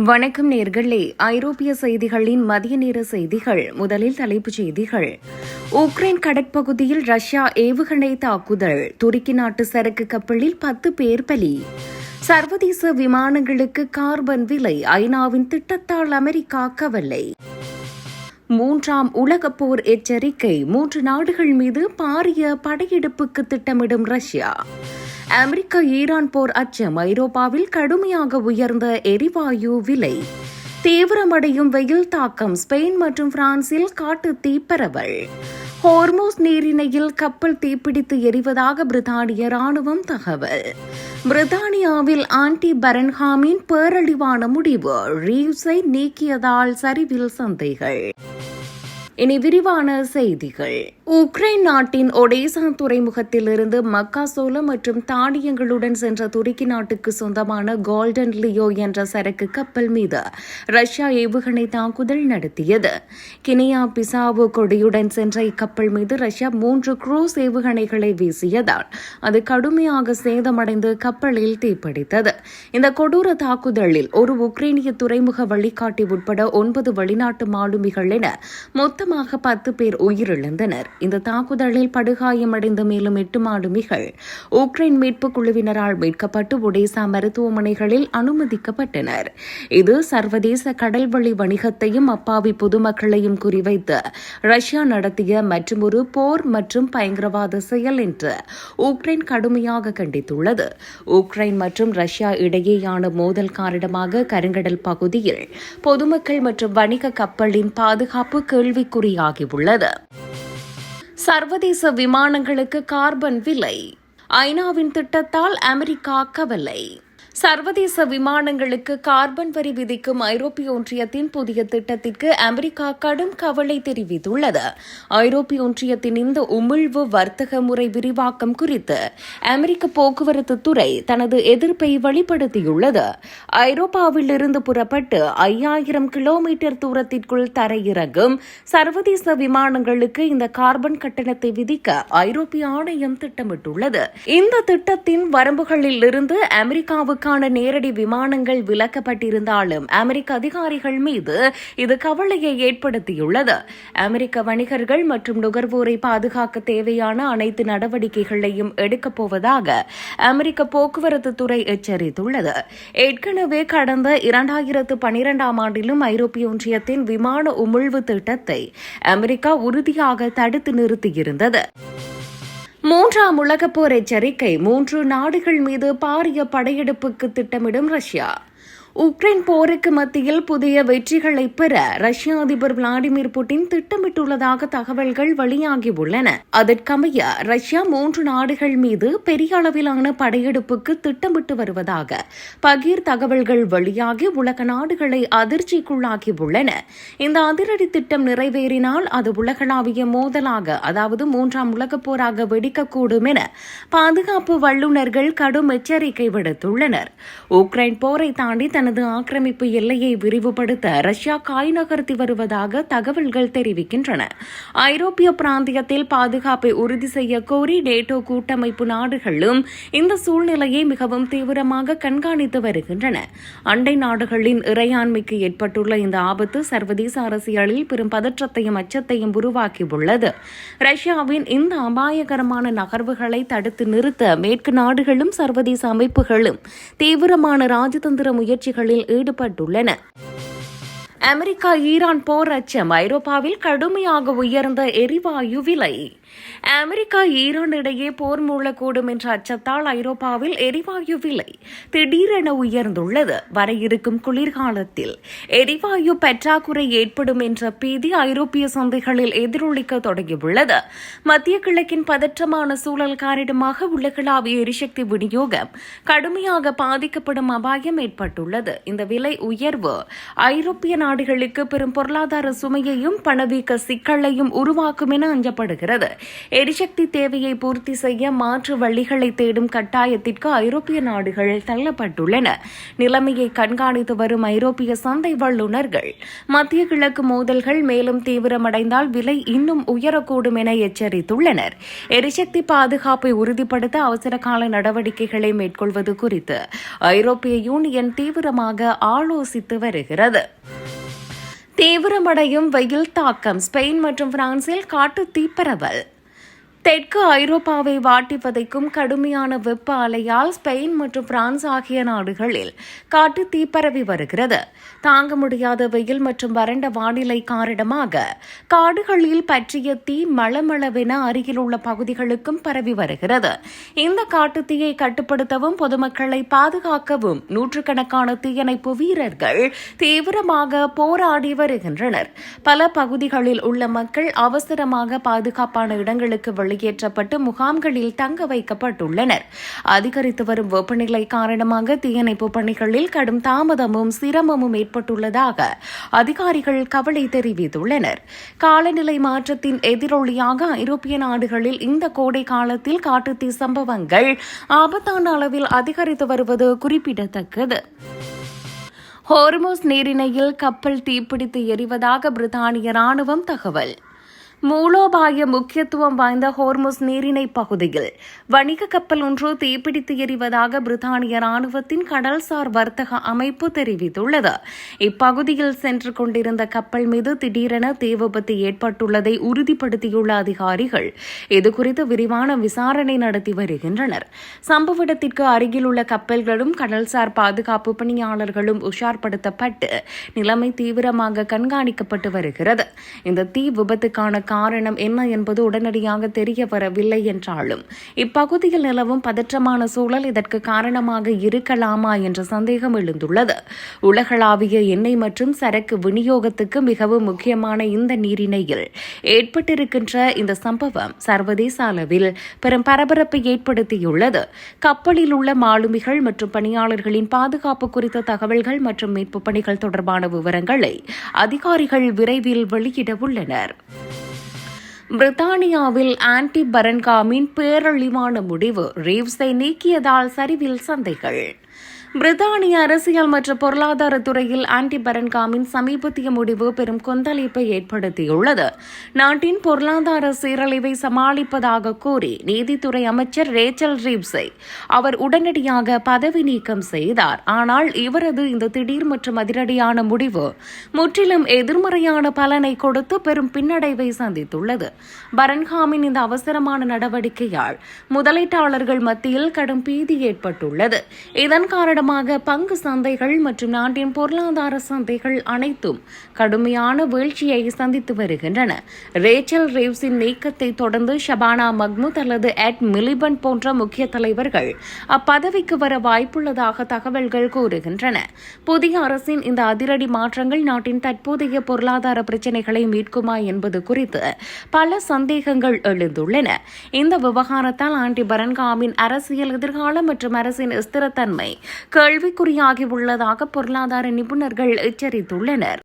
வணக்கம் நேர்களே. ஐரோப்பிய செய்திகளின் மதிய நேர செய்திகள். முதலில் தலைப்புச் செய்திகள். உக்ரைன் கடற்பகுதியில் ரஷ்யா ஏவுகணை தாக்குதல். துருக்கி நாட்டு சரக்கு கப்பலில் 10 பேர் பலி. சர்வதேச விமானங்களுக்கு கார்பன் விலை. ஐநாவின் திட்டத்தால் அமெரிக்கா கவலை. 3ஆம் உலகப் போர் எச்சரிக்கை. 3 நாடுகள் மீது பாரிய படையெடுப்புக்கு திட்டமிடும் ரஷ்யா. அமெரிக்க ஈரான் போர் அச்சம். ஐரோப்பாவில் கடுமையாக உயர்ந்த எரிவாயு விலை. தீவிரமடையும் வெயில் தாக்கம். ஸ்பெயின் மற்றும் பிரான்சில் காட்டுத்தீ பரவல். ஹோர்மோஸ் நீரிணையில் கப்பல் தீப்பிடித்து எரிவதாக பிரித்தானிய ராணுவம் தகவல். பிரித்தானியாவில் ஆன்டி பரன்ஹாமின் பேரழிவான முடிவு. ரீவ்ஸை நீக்கியதால் சரிவில் சந்தைகள். இனி விரிவான செய்திகள். உக்ரைன் நாட்டின் ஒடேசா துறைமுகத்திலிருந்து மக்காசோளம் மற்றும் தானியங்களுடன் சென்ற துருக்கி நாட்டுக்கு சொந்தமான கோல்டன் லியோ என்ற சரக்கு கப்பல் மீது ரஷ்யா ஏவுகணை தாக்குதல் நடத்தியது. கினியா பிசாவோ கொடியுடன் சென்ற இக்கப்பல் மீது ரஷ்யா 3 குரூஸ் ஏவுகணைகளை வீசியதால் அது கடுமையாக சேதமடைந்து கப்பலில் தீப்பிடித்தது. இந்த கொடூர தாக்குதலில் ஒரு உக்ரைனிய துறைமுக வழிகாட்டி உட்பட 9 வெளிநாட்டு மாலுமிகள் என மொத்தமாக 10 பேர் உயிரிழந்தனர். இந்த தாக்குதலில் படுகாயமடைந்த மேலும் 8 மாலுமிகள் உக்ரைன் மீட்புக் குழுவினரால் மீட்கப்பட்டு ஒடேசா மருத்துவமனைகளில் அனுமதிக்கப்பட்டனர். இது சர்வதேச கடல்வழி வணிகத்தையும் அப்பாவி பொதுமக்களையும் குறிவைத்து ரஷ்யா நடத்திய மற்றொரு போர் மற்றும் பயங்கரவாத செயல் என்று உக்ரைன் கடுமையாக கண்டித்துள்ளது. உக்ரைன் மற்றும் ரஷ்யா இடையேயான மோதல் காரணமாக கருங்கடல் பகுதியில் பொதுமக்கள் மற்றும் வணிக கப்பலின் பாதுகாப்பு கேள்விக்குறியாகியுள்ளது. சர்வதேச விமானங்களுக்கு கார்பன் விலை. ஐநாவின் திட்டத்தால் அமெரிக்கா கவலை. சர்வதேச விமானங்களுக்கு கார்பன் வரி விதிக்கும் ஐரோப்பிய ஒன்றியத்தின் புதிய திட்டத்திற்கு அமெரிக்கா கடும் கவலை தெரிவித்துள்ளது. ஐரோப்பிய ஒன்றியத்தின் இந்த உமிழ்வு வர்த்தக முறை விரிவாக்கம் குறித்து அமெரிக்க போக்குவரத்து துறை தனது எதிர்ப்பை வெளிப்படுத்தியுள்ளது. ஐரோப்பாவில் இருந்து புறப்பட்டு 5000 கிலோமீட்டர் தூரத்திற்குள் தரையிறங்கும் சர்வதேச விமானங்களுக்கு இந்த கார்பன் கட்டணத்தை விதிக்க ஐரோப்பிய ஆணையம் திட்டமிட்டுள்ளது. இந்த திட்டத்தின் வரம்புகளில் இருந்து அமெரிக்காவுக்கு நேரடி விமானங்கள் விலக்கப்பட்டிருந்தாலும் அமெரிக்க அதிகாரிகள் மீது இது கவலையை ஏற்படுத்தியுள்ளது. அமெரிக்க வணிகர்கள் மற்றும் நுகர்வோரை பாதுகாக்க தேவையான அனைத்து நடவடிக்கைகளையும் எடுக்கப் போவதாக அமெரிக்க போக்குவரத்து துறை எச்சரித்துள்ளது. ஏற்கனவே கடந்த 2012ஆம் ஆண்டிலும் ஐரோப்பிய ஒன்றியத்தின் விமான உமிழ்வு திட்டத்தை அமெரிக்கா உறுதியாக தடுத்து நிறுத்தியிருந்தது. 3ஆம் உலகப் போர் எச்சரிக்கை. 3 நாடுகள் மீது பாரிய படையெடுப்புக்கு திட்டமிடும் ரஷ்யா. உக்ரைன் போருக்கு மத்தியில் புதிய வெற்றிகளை பெற ரஷ்ய அதிபர் விளாடிமிர் புட்டின் திட்டமிட்டுள்ளதாக தகவல்கள் வெளியாகியுள்ளன. அதற்கமைய ரஷ்யா 3 நாடுகள் மீது பெரிய அளவிலான படையெடுப்புக்கு திட்டமிட்டு வருவதாக பகீர் தகவல்கள் வெளியாகி உலக நாடுகளை அதிர்ச்சிக்குள்ளாகியுள்ளன. இந்த அதிரடி திட்டம் நிறைவேறினால் அது உலகளாவிய மோதலாக, அதாவது 3ஆம் உலகப் போராக வெடிக்கக்கூடும் என பாதுகாப்பு வல்லுநர்கள் கடும் எச்சரிக்கை விடுத்துள்ளனர். உக்ரைன் போரை தாண்டி தனது ஆக்கிரமிப்பு எல்லையை விரிவுபடுத்த ரஷ்யா காய் நகர்த்தி வருவதாக தகவல்கள் தெரிவிக்கின்றன. ஐரோப்பிய பிராந்தியத்தில் பாதுகாப்பை உறுதி செய்ய கோரி நேட்டோ கூட்டமைப்பு நாடுகளும் இந்த சூழ்நிலையை மிகவும் தீவிரமாக கண்காணித்து வருகின்றன. அண்டை நாடுகளின் இறையாண்மைக்கு ஏற்பட்டுள்ள இந்த ஆபத்து சர்வதேச அரசியலில் பெரும் பதற்றத்தையும் அச்சத்தையும் உருவாக்கியுள்ளது. ரஷ்யாவின் இந்த அபாயகரமான நகர்வுகளை தடுத்து நிறுத்த மேற்கு நாடுகளும் சர்வதேச அமைப்புகளும் தீவிரமான ராஜதந்திர முயற்சிகளில் ஈடுபட்டுள்ளன. அமெரிக்கா ஈரான் போர் அச்சம். ஐரோப்பாவில் கடுமையாக உயர்ந்த எரிவாயு விலை. அமெரிக்கா ஈரான் இடையே போர் மூழக்கூடும் என்ற அச்சத்தால் ஐரோப்பாவில் எரிவாயு விலை திடீரென உயர்ந்துள்ளது. வர இருக்கும் குளிர்காலத்தில் எரிவாயு பற்றாக்குறை ஏற்படும் என்ற பீதி ஐரோப்பிய சந்தைகளில் எதிரொலிக்க தொடங்கியுள்ளது. மத்திய கிழக்கின் பதற்றமான சூழல் காரணமாக உலகளாவிய எரிசக்தி விநியோகம் கடுமையாக பாதிக்கப்படும் அபாயம் ஏற்பட்டுள்ளது. இந்த விலை உயர்வு ஐரோப்பிய நாடுகளுக்கு பெரும் பொருளாதார சுமையையும் பணவீக்க சிக்கலையும் உருவாக்கும் என அஞ்சப்படுகிறது. எரிசக்தி தேவையை பூர்த்தி செய்ய மாற்று வழிகளை தேடும் கட்டாயத்திற்கு ஐரோப்பிய நாடுகள் தள்ளப்பட்டுள்ளன. நிலைமையை கண்காணித்து வரும் ஐரோப்பிய சந்தை வல்லுநர்கள் மத்திய கிழக்கு மோதல்கள் மேலும் தீவிரமடைந்தால் விலை இன்னும் உயரக்கூடும் என எச்சரித்துள்ளனர். எரிசக்தி பாதுகாப்பை உறுதிப்படுத்த அவசர கால நடவடிக்கைகளை மேற்கொள்வது குறித்து ஐரோப்பிய யூனியன் தீவிரமாக ஆலோசித்து வருகிறது. தீவிரமடையும் வெயில் தாக்கம். ஸ்பெயின் மற்றும் பிரான்சில் காட்டுத் தீ பரவல். தெற்கு ஐரோப்பாவை வாட்டி வதைக்கும் கடுமையான வெப்ப அலையால் ஸ்பெயின் மற்றும் பிரான்ஸ் ஆகிய நாடுகளில் காட்டு தீ பரவி வருகிறது. தாங்க முடியாத வெயில் மற்றும் வறண்ட வானிலை காரணமாக காடுகளில் பற்றிய தீ மளமளவென அருகில் உள்ள பகுதிகளுக்கும் பரவி வருகிறது. இந்த காட்டு தீயை கட்டுப்படுத்தவும் பொதுமக்களை பாதுகாக்கவும் நூற்றுக்கணக்கான தீயணைப்பு வீரர்கள் தீவிரமாக போராடி வருகின்றனர். பல பகுதிகளில் உள்ள மக்கள் அவசரமாக பாதுகாப்பான இடங்களுக்கு வெளியேற்றப்பட்டு முகாம்களில் தங்க வைக்கப்பட்டுள்ளனர். அதிகரித்து வரும் வெப்பநிலை காரணமாக தீயணைப்பு பணிகளில் கடும் தாமதமும் சிரமமும் ஏற்பட்டுள்ளதாக அதிகாரிகள் கவலை தெரிவித்துள்ளனர். காலநிலை மாற்றத்தின் எதிரொலியாக ஐரோப்பிய நாடுகளில் இந்த கோடை காலத்தில் காட்டுத்தீ சம்பவங்கள் ஆபத்தான அளவில் அதிகரித்து வருவது குறிப்பிடத்தக்கது. ஹோர்முஸ் நீரிணையில் கப்பல் தீப்பிடித்து எரிவதாக பிரித்தானிய ராணுவம் தகவல். மூலோபாய முக்கியத்துவம் வாய்ந்த ஹோர்முஸ் நீரிணை பகுதியில் வணிக கப்பல் ஒன்று தீப்பிடித்து எரிவதாக பிரித்தானிய ராணுவத்தின் கடல்சார் வர்த்தக அமைப்பு தெரிவித்துள்ளது. இப்பகுதியில் சென்று கொண்டிருந்த கப்பல் மீது திடீரென தீ விபத்து ஏற்பட்டுள்ளதை உறுதிப்படுத்தியுள்ள அதிகாரிகள் இதுகுறித்து விரிவான விசாரணை நடத்தி வருகின்றனர். சம்பவ இடத்திற்கு அருகிலுள்ள கப்பல்களும் கடல்சார் பாதுகாப்பு பணியாளர்களும் உஷார்படுத்தப்பட்டு நிலைமை தீவிரமாக கண்காணிக்கப்பட்டு வருகிறது. இந்த தீ விபத்துக்கான காரணம் என்ன என்பது உடனடியாக தெரிய வரவில்லை என்றாலும் இப்பகுதியில் நிலவும் பதற்றமான சூழல் இதற்கு காரணமாக இருக்கலாமா என்ற சந்தேகம் எழுந்துள்ளது. உலகளாவிய எண்ணெய் மற்றும் சரக்கு விநியோகத்துக்கு மிகவும் முக்கியமான இந்த நீரிணையில் ஏற்பட்டிருக்கின்ற இந்த சம்பவம் சர்வதேச அளவில் பெரும் பரபரப்பை ஏற்படுத்தியுள்ளது. கப்பலில் உள்ள மாலுமிகள் மற்றும் பணியாளர்களின் பாதுகாப்பு குறித்த தகவல்கள் மற்றும் மீட்புப் பணிகள் தொடர்பான விவரங்களை அதிகாரிகள் விரைவில் வெளியிட உள்ளனர். பிரித்தானியாவில் ஆன்டி பரன்காமின் பேரழிவான முடிவு. ரீவ்ஸை நீக்கியதால் சரிவில் சந்தைகள். பிரித்தானிய அரசியல் மற்றும் பொருளாதார துறையில் ஆன்டி பரன்காமின் சமீபத்திய முடிவு பெரும் கொந்தளிப்பை ஏற்படுத்தியுள்ளது. நாட்டின் பொருளாதார சீரழிவை சமாளிப்பதாக கூறி நீதித்துறை அமைச்சர் ரேச்சல் ரீவ்ஸை அவர் உடனடியாக பதவி நீக்கம் செய்தார். ஆனால் இவரது இந்த திடீர் மற்றும் அதிரடியான முடிவு முற்றிலும் எதிர்மறையான பலனை கொடுத்து பெரும் பின்னடைவை சந்தித்துள்ளது. பரன்காமின் இந்த அவசரமான நடவடிக்கையால் முதலீட்டாளர்கள் மத்தியில் கடும் பீதி ஏற்பட்டுள்ளது. இதன் காரணமாக பங்கு சந்தைகள் மற்றும் நாட்டின் பொருளாதார சந்தைகள் அனைத்தும் கடுமையான வீழ்ச்சியை சந்தித்து வருகின்றன. ரேச்சல் ரீவ்ஸின் நீக்கத்தை தொடர்ந்து ஷபானா மஹ்மூத் அல்லது எட் மிலிபண்ட் போன்ற முக்கிய தலைவர்கள் அப்பதவிக்கு வர வாய்ப்புள்ளதாக தகவல்கள் கூறுகின்றன. புதிய அரசின் இந்த அதிரடி மாற்றங்கள் நாட்டின் தற்போதைய பொருளாதார பிரச்சினைகளை மீட்குமா என்பது குறித்து பல சந்தேகங்கள் எழுந்துள்ளன. இந்த விவகாரத்தால் ஆன்டி பரன்காமின் அரசியல் எதிர்காலம் மற்றும் அரசின் ஸ்திரத்தன்மை கேள்விக்குறியாகியுள்ளதாக பொருளாதார நிபுணர்கள் எச்சரித்துள்ளனர்.